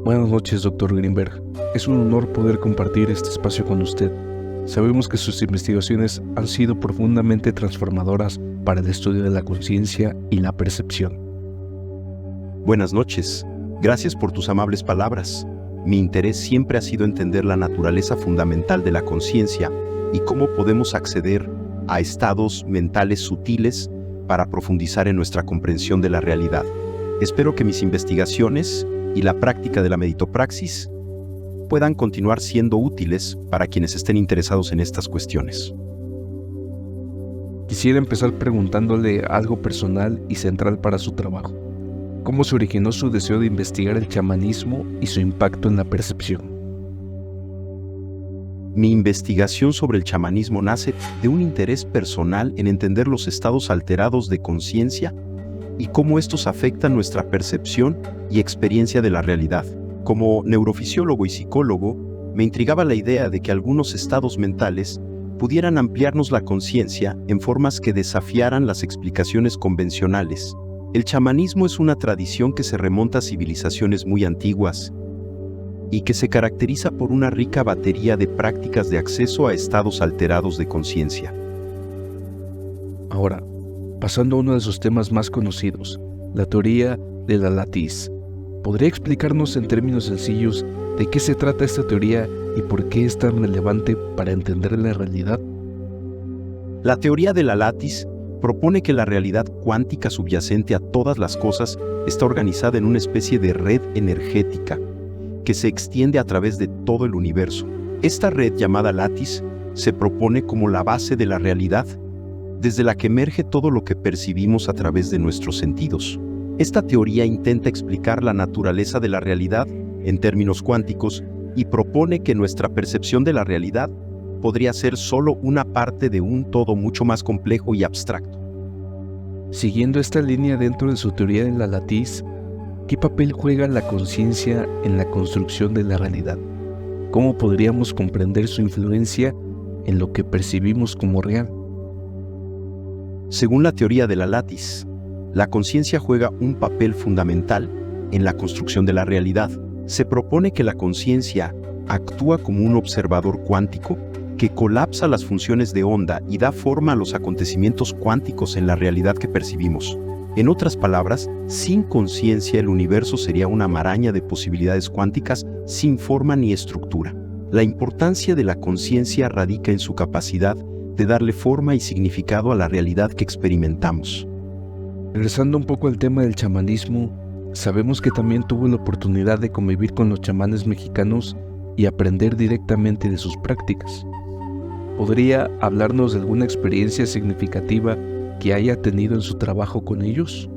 Buenas noches, Dr. Greenberg. Es un honor poder compartir este espacio con usted. Sabemos que sus investigaciones han sido profundamente transformadoras para el estudio de la conciencia y la percepción. Buenas noches. Gracias por tus amables palabras. Mi interés siempre ha sido entender la naturaleza fundamental de la conciencia y cómo podemos acceder a estados mentales sutiles para profundizar en nuestra comprensión de la realidad. Espero que mis investigaciones y la práctica de la meditopraxis puedan continuar siendo útiles para quienes estén interesados en estas cuestiones. Quisiera empezar preguntándole algo personal y central para su trabajo. ¿Cómo se originó su deseo de investigar el chamanismo y su impacto en la percepción? Mi investigación sobre el chamanismo nace de un interés personal en entender los estados alterados de conciencia y cómo estos afectan nuestra percepción y experiencia de la realidad. Como neurofisiólogo y psicólogo, me intrigaba la idea de que algunos estados mentales pudieran ampliarnos la conciencia en formas que desafiaran las explicaciones convencionales. El chamanismo es una tradición que se remonta a civilizaciones muy antiguas y que se caracteriza por una rica batería de prácticas de acceso a estados alterados de conciencia. Ahora, pasando a uno de sus temas más conocidos, la teoría de la latiz. ¿Podría explicarnos en términos sencillos de qué se trata esta teoría y por qué es tan relevante para entender la realidad? La teoría de la latiz propone que la realidad cuántica subyacente a todas las cosas está organizada en una especie de red energética que se extiende a través de todo el universo. Esta red llamada latiz se propone como la base de la realidad, desde la que emerge todo lo que percibimos a través de nuestros sentidos. Esta teoría intenta explicar la naturaleza de la realidad en términos cuánticos y propone que nuestra percepción de la realidad podría ser solo una parte de un todo mucho más complejo y abstracto. Siguiendo esta línea dentro de su teoría de la latiz, ¿qué papel juega la conciencia en la construcción de la realidad? ¿Cómo podríamos comprender su influencia en lo que percibimos como real? Según la teoría de la latiz, la conciencia juega un papel fundamental en la construcción de la realidad. Se propone que la conciencia actúa como un observador cuántico que colapsa las funciones de onda y da forma a los acontecimientos cuánticos en la realidad que percibimos. En otras palabras, sin conciencia el universo sería una maraña de posibilidades cuánticas sin forma ni estructura. La importancia de la conciencia radica en su capacidad de darle forma y significado a la realidad que experimentamos. Regresando un poco al tema del chamanismo, sabemos que también tuvo la oportunidad de convivir con los chamanes mexicanos y aprender directamente de sus prácticas. ¿Podría hablarnos de alguna experiencia significativa que haya tenido en su trabajo con ellos?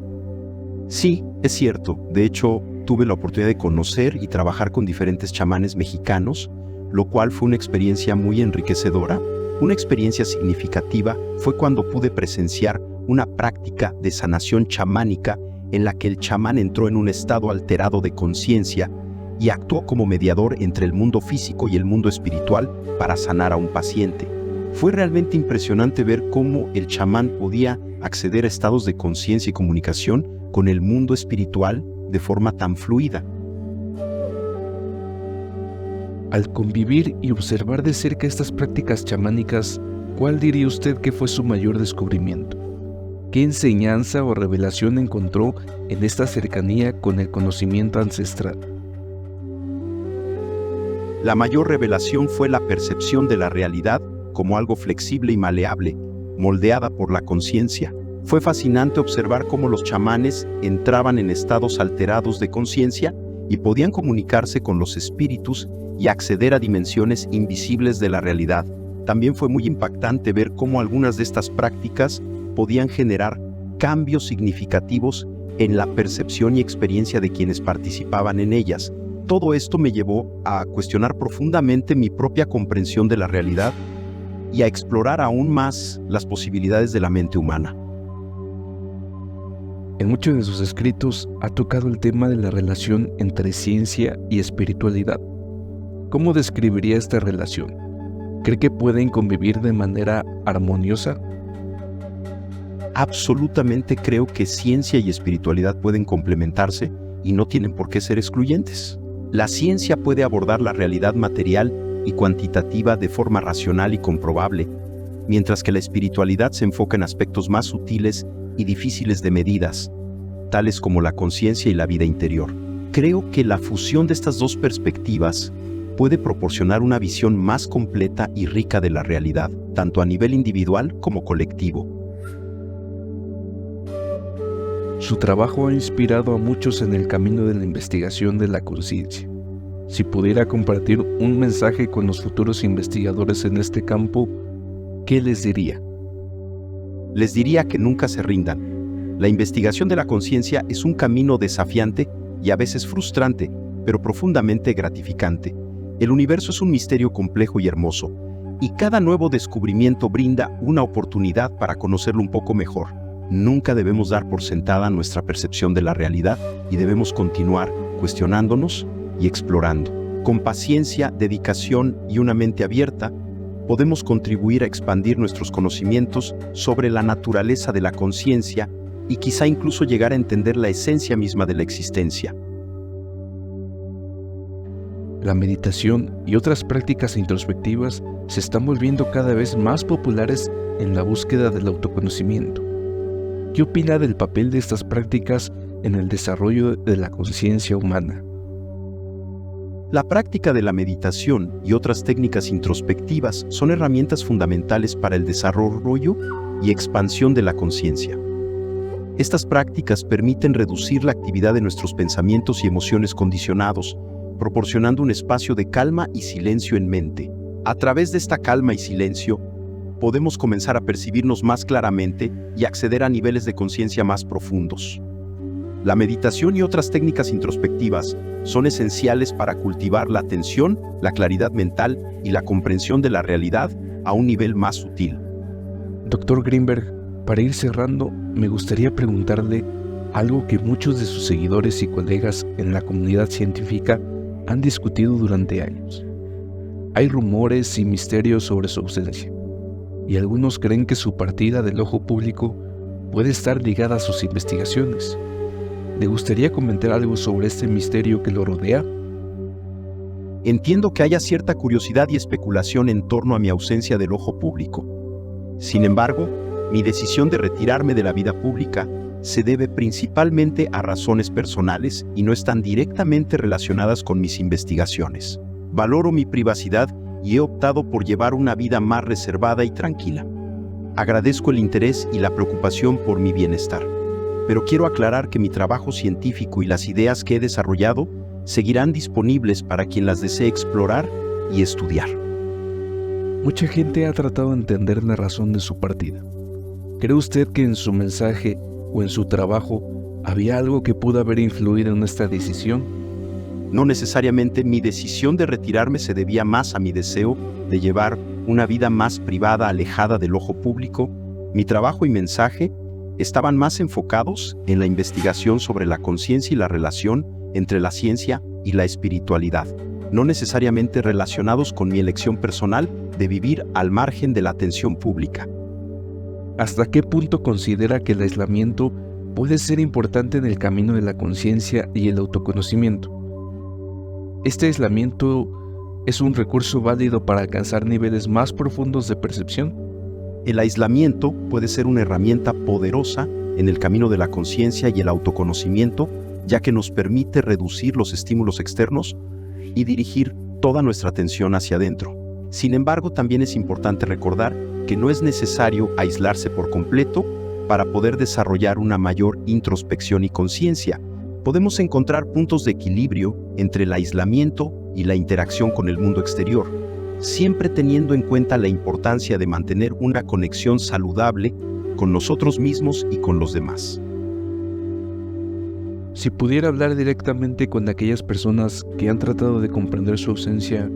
Sí, es cierto. De hecho, tuve la oportunidad de conocer y trabajar con diferentes chamanes mexicanos, lo cual fue una experiencia muy enriquecedora. Una experiencia significativa fue cuando pude presenciar una práctica de sanación chamánica en la que el chamán entró en un estado alterado de conciencia y actuó como mediador entre el mundo físico y el mundo espiritual para sanar a un paciente. Fue realmente impresionante ver cómo el chamán podía acceder a estados de conciencia y comunicación con el mundo espiritual de forma tan fluida. Al convivir y observar de cerca estas prácticas chamánicas, ¿cuál diría usted que fue su mayor descubrimiento? ¿Qué enseñanza o revelación encontró en esta cercanía con el conocimiento ancestral? La mayor revelación fue la percepción de la realidad como algo flexible y maleable, moldeada por la conciencia. Fue fascinante observar cómo los chamanes entraban en estados alterados de conciencia y podían comunicarse con los espíritus y acceder a dimensiones invisibles de la realidad. También fue muy impactante ver cómo algunas de estas prácticas podían generar cambios significativos en la percepción y experiencia de quienes participaban en ellas. Todo esto me llevó a cuestionar profundamente mi propia comprensión de la realidad y a explorar aún más las posibilidades de la mente humana. En muchos de sus escritos ha tocado el tema de la relación entre ciencia y espiritualidad. ¿Cómo describiría esta relación? ¿Cree que pueden convivir de manera armoniosa? Absolutamente creo que ciencia y espiritualidad pueden complementarse y no tienen por qué ser excluyentes. La ciencia puede abordar la realidad material y cuantitativa de forma racional y comprobable, mientras que la espiritualidad se enfoca en aspectos más sutiles y difíciles de medidas, tales como la conciencia y la vida interior. Creo que la fusión de estas dos perspectivas puede proporcionar una visión más completa y rica de la realidad, tanto a nivel individual como colectivo. Su trabajo ha inspirado a muchos en el camino de la investigación de la conciencia. Si pudiera compartir un mensaje con los futuros investigadores en este campo, ¿qué les diría? Les diría que nunca se rindan. La investigación de la conciencia es un camino desafiante y a veces frustrante, pero profundamente gratificante. El universo es un misterio complejo y hermoso, y cada nuevo descubrimiento brinda una oportunidad para conocerlo un poco mejor. Nunca debemos dar por sentada nuestra percepción de la realidad y debemos continuar cuestionándonos y explorando. Con paciencia, dedicación y una mente abierta, podemos contribuir a expandir nuestros conocimientos sobre la naturaleza de la conciencia y quizá incluso llegar a entender la esencia misma de la existencia. La meditación y otras prácticas introspectivas se están volviendo cada vez más populares en la búsqueda del autoconocimiento. ¿Qué opina del papel de estas prácticas en el desarrollo de la conciencia humana? La práctica de la meditación y otras técnicas introspectivas son herramientas fundamentales para el desarrollo y expansión de la conciencia. Estas prácticas permiten reducir la actividad de nuestros pensamientos y emociones condicionados, proporcionando un espacio de calma y silencio en mente. A través de esta calma y silencio, podemos comenzar a percibirnos más claramente y acceder a niveles de conciencia más profundos. La meditación y otras técnicas introspectivas son esenciales para cultivar la atención, la claridad mental y la comprensión de la realidad a un nivel más sutil. Dr. Greenberg, para ir cerrando, me gustaría preguntarle algo que muchos de sus seguidores y colegas en la comunidad científica han discutido durante años. Hay rumores y misterios sobre su ausencia, y algunos creen que su partida del ojo público puede estar ligada a sus investigaciones. ¿Le gustaría comentar algo sobre este misterio que lo rodea? Entiendo que haya cierta curiosidad y especulación en torno a mi ausencia del ojo público. Sin embargo, mi decisión de retirarme de la vida pública se debe principalmente a razones personales y no están directamente relacionadas con mis investigaciones. Valoro mi privacidad y he optado por llevar una vida más reservada y tranquila. Agradezco el interés y la preocupación por mi bienestar, pero quiero aclarar que mi trabajo científico y las ideas que he desarrollado seguirán disponibles para quien las desee explorar y estudiar. Mucha gente ha tratado de entender la razón de su partida. ¿Cree usted que en su mensaje o en su trabajo había algo que pudo haber influido en esta decisión? No necesariamente mi decisión de retirarme se debía más a mi deseo de llevar una vida más privada, alejada del ojo público. Mi trabajo y mensaje estaban más enfocados en la investigación sobre la conciencia y la relación entre la ciencia y la espiritualidad, no necesariamente relacionados con mi elección personal de vivir al margen de la atención pública. ¿Hasta qué punto considera que el aislamiento puede ser importante en el camino de la conciencia y el autoconocimiento? ¿Este aislamiento es un recurso válido para alcanzar niveles más profundos de percepción? El aislamiento puede ser una herramienta poderosa en el camino de la conciencia y el autoconocimiento, ya que nos permite reducir los estímulos externos y dirigir toda nuestra atención hacia adentro. Sin embargo, también es importante recordar que no es necesario aislarse por completo para poder desarrollar una mayor introspección y conciencia. Podemos encontrar puntos de equilibrio entre el aislamiento y la interacción con el mundo exterior, siempre teniendo en cuenta la importancia de mantener una conexión saludable con nosotros mismos y con los demás. Si pudiera hablar directamente con aquellas personas que han tratado de comprender su ausencia,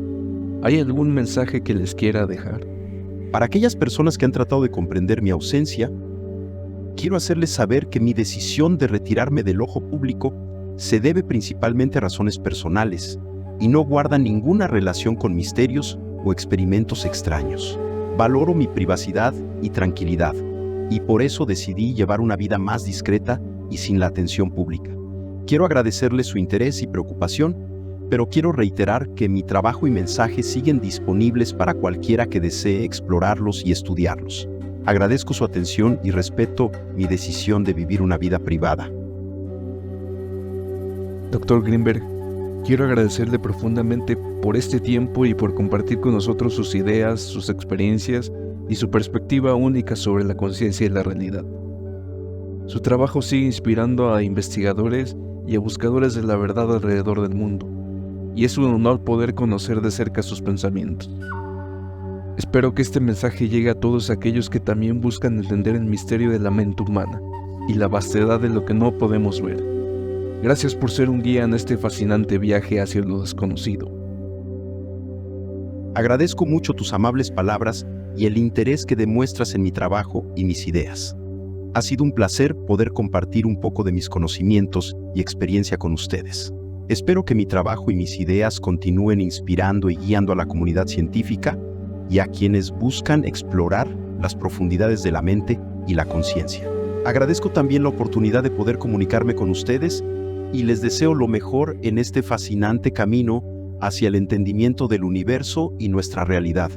¿hay algún mensaje que les quiera dejar? Para aquellas personas que han tratado de comprender mi ausencia, quiero hacerles saber que mi decisión de retirarme del ojo público se debe principalmente a razones personales y no guarda ninguna relación con misterios o experimentos extraños. Valoro mi privacidad y tranquilidad, y por eso decidí llevar una vida más discreta y sin la atención pública. Quiero agradecerles su interés y preocupación, pero quiero reiterar que mi trabajo y mensaje siguen disponibles para cualquiera que desee explorarlos y estudiarlos. Agradezco su atención y respeto mi decisión de vivir una vida privada. Dr. Grinberg, quiero agradecerle profundamente por este tiempo y por compartir con nosotros sus ideas, sus experiencias y su perspectiva única sobre la conciencia y la realidad. Su trabajo sigue inspirando a investigadores y a buscadores de la verdad alrededor del mundo, y es un honor poder conocer de cerca sus pensamientos. Espero que este mensaje llegue a todos aquellos que también buscan entender el misterio de la mente humana y la vastedad de lo que no podemos ver. Gracias por ser un guía en este fascinante viaje hacia lo desconocido. Agradezco mucho tus amables palabras y el interés que demuestras en mi trabajo y mis ideas. Ha sido un placer poder compartir un poco de mis conocimientos y experiencia con ustedes. Espero que mi trabajo y mis ideas continúen inspirando y guiando a la comunidad científica y a quienes buscan explorar las profundidades de la mente y la conciencia. Agradezco también la oportunidad de poder comunicarme con ustedes y les deseo lo mejor en este fascinante camino hacia el entendimiento del universo y nuestra realidad.